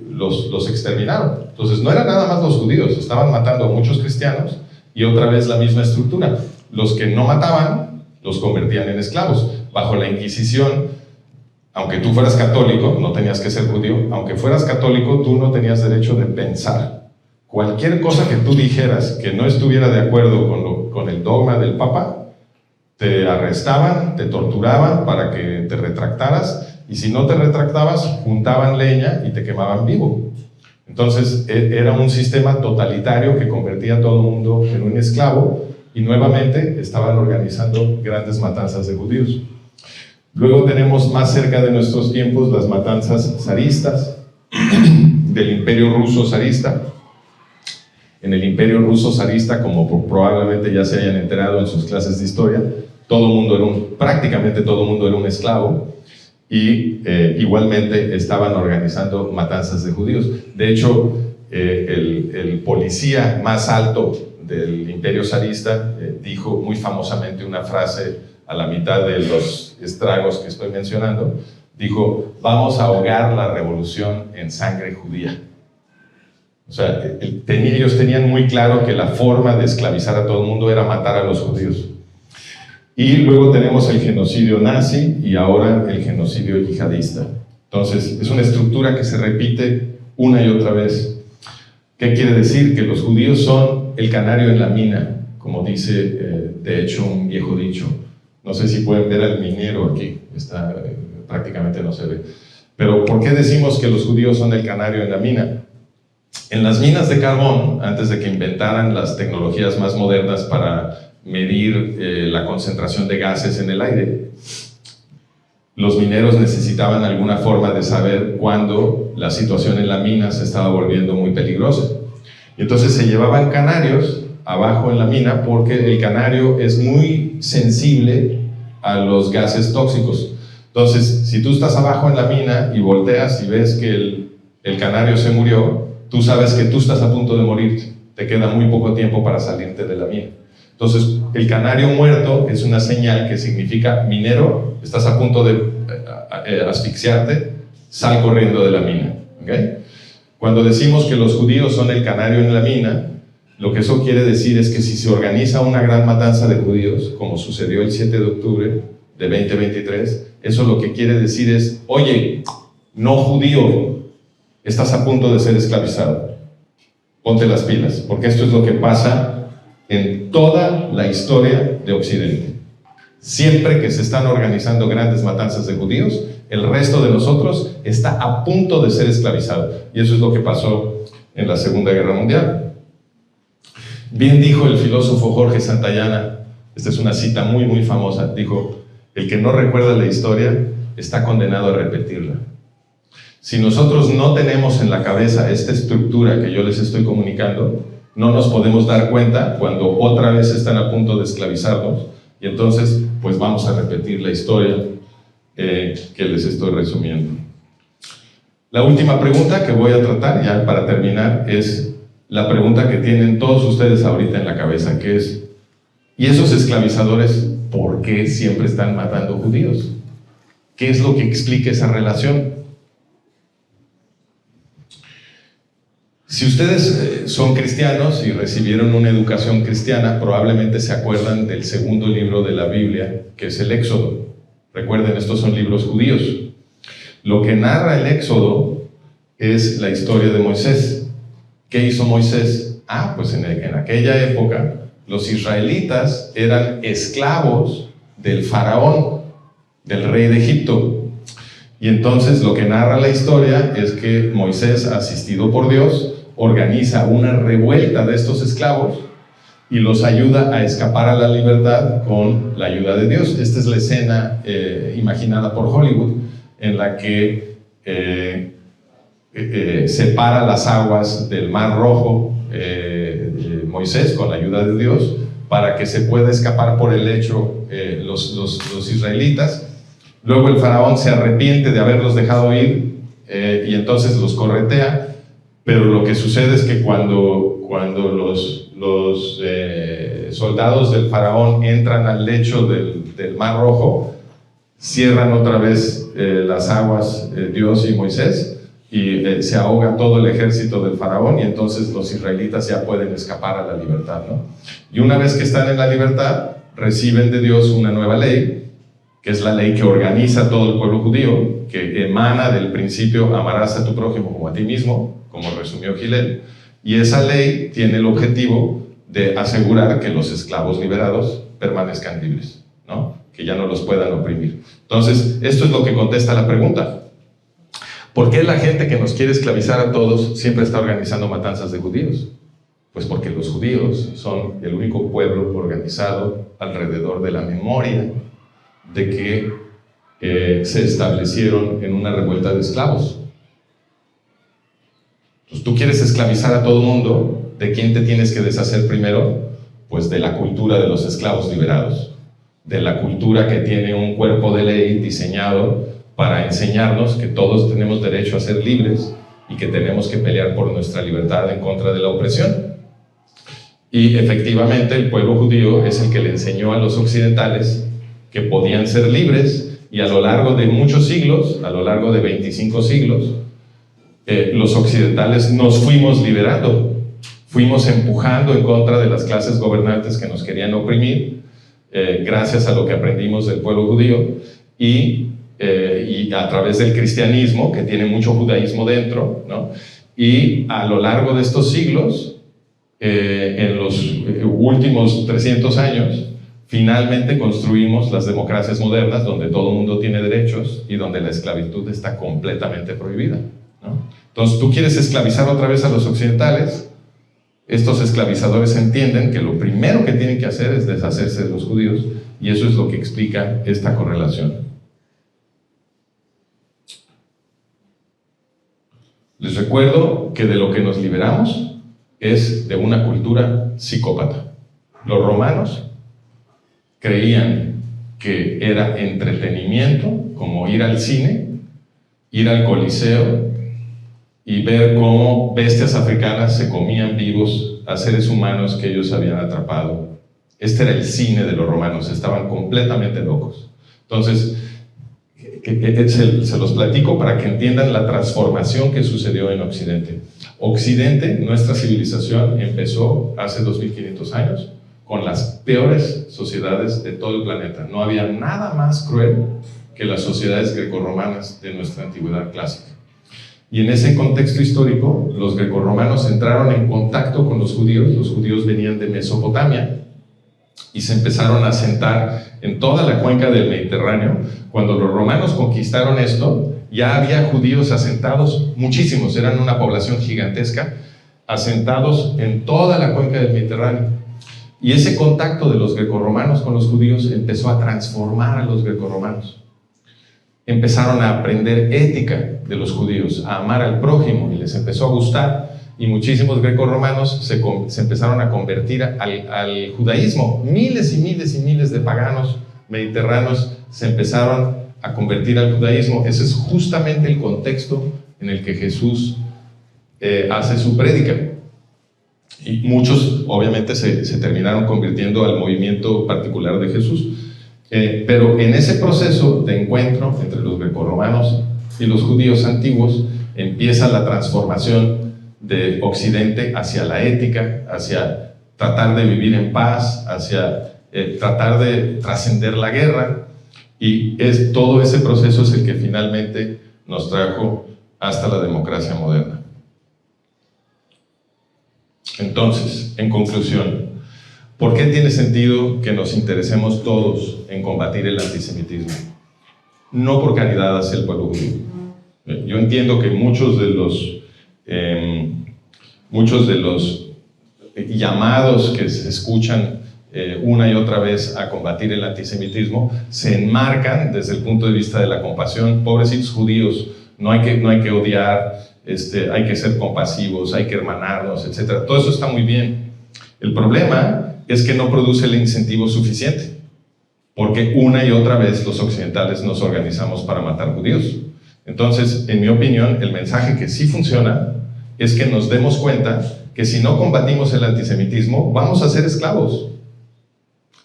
los exterminaron. Entonces no eran nada más los judíos, estaban matando a muchos cristianos, y otra vez la misma estructura. Los que no mataban, los convertían en esclavos. Bajo la Inquisición, aunque tú fueras católico, no tenías que ser judío, aunque fueras católico, tú no tenías derecho de pensar. Cualquier cosa que tú dijeras que no estuviera de acuerdo con el dogma del Papa, te arrestaban, te torturaban para que te retractaras, y si no te retractabas, juntaban leña y te quemaban vivo. Entonces, era un sistema totalitario que convertía a todo el mundo en un esclavo, y nuevamente estaban organizando grandes matanzas de judíos. Luego tenemos más cerca de nuestros tiempos las matanzas zaristas, del Imperio Ruso zarista. En el Imperio Ruso zarista, como probablemente ya se hayan enterado en sus clases de historia, prácticamente todo el mundo era un esclavo, y igualmente estaban organizando matanzas de judíos. De hecho, el policía más alto del Imperio zarista dijo muy famosamente una frase a la mitad de los estragos que estoy mencionando. Dijo: vamos a ahogar la revolución en sangre judía. O sea, ellos tenían muy claro que la forma de esclavizar a todo el mundo era matar a los judíos. Y luego tenemos el genocidio nazi y ahora el genocidio yihadista. Entonces, es una estructura que se repite una y otra vez. ¿Qué quiere decir? Que los judíos son el canario en la mina, como dice, de hecho, un viejo dicho. No sé si pueden ver al minero aquí, prácticamente no se ve. Pero ¿por qué decimos que los judíos son el canario en la mina? En las minas de carbón, antes de que inventaran las tecnologías más modernas para medir la concentración de gases en el aire, los mineros necesitaban alguna forma de saber cuándo la situación en la mina se estaba volviendo muy peligrosa. Y entonces se llevaban canarios abajo en la mina, porque el canario es muy sensible a los gases tóxicos. Entonces, si tú estás abajo en la mina y volteas y ves que el canario se murió, tú sabes que tú estás a punto de morir, te queda muy poco tiempo para salirte de la mina. Entonces, el canario muerto es una señal que significa: minero, estás a punto de asfixiarte, sal corriendo de la mina. ¿Okay? Cuando decimos que los judíos son el canario en la mina, Lo que eso quiere decir es que si se organiza una gran matanza de judíos, como sucedió el 7 de octubre de 2023, eso lo que quiere decir es, oye, no judío, estás a punto de ser esclavizado. Ponte las pilas, porque esto es lo que pasa en toda la historia de Occidente. Siempre que se están organizando grandes matanzas de judíos, el resto de nosotros está a punto de ser esclavizado. Y eso es lo que pasó en la Segunda Guerra Mundial. Bien dijo el filósofo Jorge Santayana, esta es una cita muy muy famosa, dijo, el que no recuerda la historia está condenado a repetirla. Si nosotros no tenemos en la cabeza esta estructura que yo les estoy comunicando, no nos podemos dar cuenta cuando otra vez están a punto de esclavizarnos, y entonces pues vamos a repetir la historia que les estoy resumiendo. La última pregunta que voy a tratar ya para terminar es la pregunta que tienen todos ustedes ahorita en la cabeza, que es, ¿y esos esclavizadores por qué siempre están matando judíos? ¿Qué es lo que explica esa relación? Si ustedes son cristianos y recibieron una educación cristiana, probablemente se acuerdan del segundo libro de la Biblia, que es el Éxodo. Recuerden, estos son libros judíos. Lo que narra el Éxodo es la historia de Moisés. ¿Qué hizo Moisés? Pues en aquella época los israelitas eran esclavos del faraón, del rey de Egipto. Y entonces lo que narra la historia es que Moisés, asistido por Dios, organiza una revuelta de estos esclavos y los ayuda a escapar a la libertad con la ayuda de Dios. Esta es la escena imaginada por Hollywood, en la que separa las aguas del Mar Rojo Moisés con la ayuda de Dios para que se pueda escapar por el lecho los israelitas. Luego el faraón se arrepiente de haberlos dejado ir y entonces los corretea, pero lo que sucede es que cuando los soldados del faraón entran al lecho del Mar Rojo, cierran otra vez las aguas Dios y Moisés, y se ahoga todo el ejército del faraón, y entonces los israelitas ya pueden escapar a la libertad, ¿no? Y una vez que están en la libertad, reciben de Dios una nueva ley, que es la ley que organiza todo el pueblo judío, que emana del principio amarás a tu prójimo como a ti mismo, como resumió Gilel, y esa ley tiene el objetivo de asegurar que los esclavos liberados permanezcan libres, ¿no? Que ya no los puedan oprimir. Entonces, esto es lo que contesta la pregunta. ¿Por qué la gente que nos quiere esclavizar a todos siempre está organizando matanzas de judíos? Pues porque los judíos son el único pueblo organizado alrededor de la memoria de que se establecieron en una revuelta de esclavos. Entonces, tú quieres esclavizar a todo el mundo, ¿de quién te tienes que deshacer primero? Pues de la cultura de los esclavos liberados, de la cultura que tiene un cuerpo de ley diseñado para enseñarnos que todos tenemos derecho a ser libres y que tenemos que pelear por nuestra libertad en contra de la opresión. Y efectivamente el pueblo judío es el que le enseñó a los occidentales que podían ser libres, y a lo largo de muchos siglos, a lo largo de 25 siglos, los occidentales nos fuimos liberando, fuimos empujando en contra de las clases gobernantes que nos querían oprimir, gracias a lo que aprendimos del pueblo judío, y a través del cristianismo, que tiene mucho judaísmo dentro, ¿no? Y a lo largo de estos siglos, en los últimos 300 años, finalmente construimos las democracias modernas, donde todo el mundo tiene derechos y donde la esclavitud está completamente prohibida, ¿no? Entonces, tú quieres esclavizar otra vez a los occidentales. Estos esclavizadores entienden que lo primero que tienen que hacer es deshacerse de los judíos, y eso es lo que explica esta correlación. Les recuerdo que de lo que nos liberamos es de una cultura psicópata. Los romanos creían que era entretenimiento, como ir al cine, ir al Coliseo y ver cómo bestias africanas se comían vivos a seres humanos que ellos habían atrapado. Este era el cine de los romanos, estaban completamente locos. Entonces, Se los platico para que entiendan la transformación que sucedió en Occidente. Occidente, nuestra civilización, empezó hace 2500 años con las peores sociedades de todo el planeta. No había nada más cruel que las sociedades grecorromanas de nuestra antigüedad clásica. Y en ese contexto histórico, los grecorromanos entraron en contacto con los judíos venían de Mesopotamia, y se empezaron a asentar en toda la cuenca del Mediterráneo. Cuando los romanos conquistaron esto, ya había judíos asentados, muchísimos, eran una población gigantesca, asentados en toda la cuenca del Mediterráneo. Y ese contacto de los grecorromanos con los judíos empezó a transformar a los grecorromanos. Empezaron a aprender ética de los judíos, a amar al prójimo, y les empezó a gustar. Y muchísimos grecorromanos se empezaron a convertir al judaísmo. Miles y miles y miles de paganos mediterráneos se empezaron a convertir al judaísmo. Ese es justamente el contexto en el que Jesús hace su prédica. Y muchos, obviamente, se terminaron convirtiendo al movimiento particular de Jesús. Pero en ese proceso de encuentro entre los grecorromanos y los judíos antiguos, empieza la transformación de Occidente hacia la ética, hacia tratar de vivir en paz, hacia tratar de trascender la guerra, y todo ese proceso es el que finalmente nos trajo hasta la democracia moderna. Entonces, en conclusión, ¿por qué tiene sentido que nos interesemos todos en combatir el antisemitismo? No por caridad hacia el pueblo judío. Yo entiendo que muchos de los llamados que se escuchan una y otra vez a combatir el antisemitismo se enmarcan desde el punto de vista de la compasión. Pobrecitos judíos, no hay que odiar, hay que ser compasivos, hay que hermanarnos, etc. Todo eso está muy bien. El problema es que no produce el incentivo suficiente, porque una y otra vez los occidentales nos organizamos para matar judíos. Entonces, en mi opinión, el mensaje que sí funciona es que nos demos cuenta que si no combatimos el antisemitismo, vamos a ser esclavos.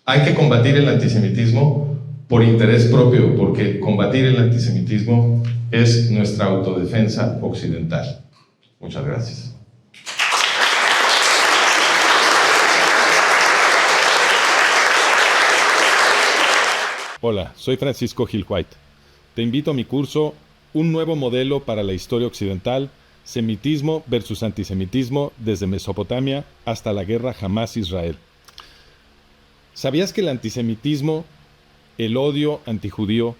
Hay que combatir el antisemitismo por interés propio, porque combatir el antisemitismo es nuestra autodefensa occidental. Muchas gracias. Hola, soy Francisco Gil White. Te invito a mi curso Un nuevo modelo para la historia occidental, semitismo versus antisemitismo desde Mesopotamia hasta la guerra Hamás-Israel. ¿Sabías que el antisemitismo, el odio antijudío,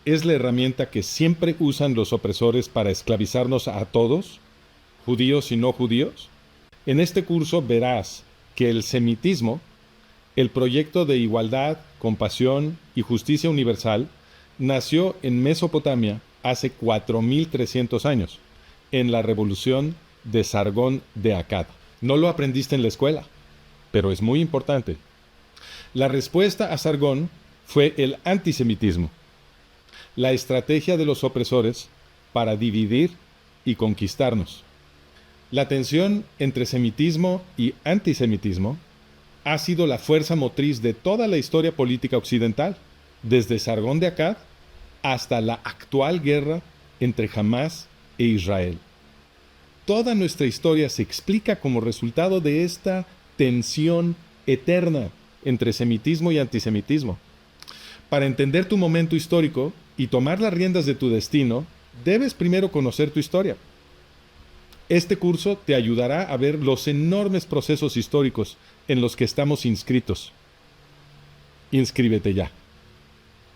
es la herramienta que siempre usan los opresores para esclavizarnos a todos, judíos y no judíos? En este curso verás que el semitismo, el proyecto de igualdad, compasión y justicia universal, nació en Mesopotamia hace 4300 años, en la revolución de Sargón de Akkad. No lo aprendiste en la escuela, pero es muy importante. La respuesta a Sargón fue el antisemitismo, la estrategia de los opresores para dividir y conquistarnos. La tensión entre semitismo y antisemitismo ha sido la fuerza motriz de toda la historia política occidental, desde Sargón de Akkad hasta la actual guerra entre Hamás e Israel. Toda nuestra historia se explica como resultado de esta tensión eterna entre semitismo y antisemitismo. Para entender tu momento histórico y tomar las riendas de tu destino, debes primero conocer tu historia. Este curso te ayudará a ver los enormes procesos históricos en los que estamos inscritos. Inscríbete ya.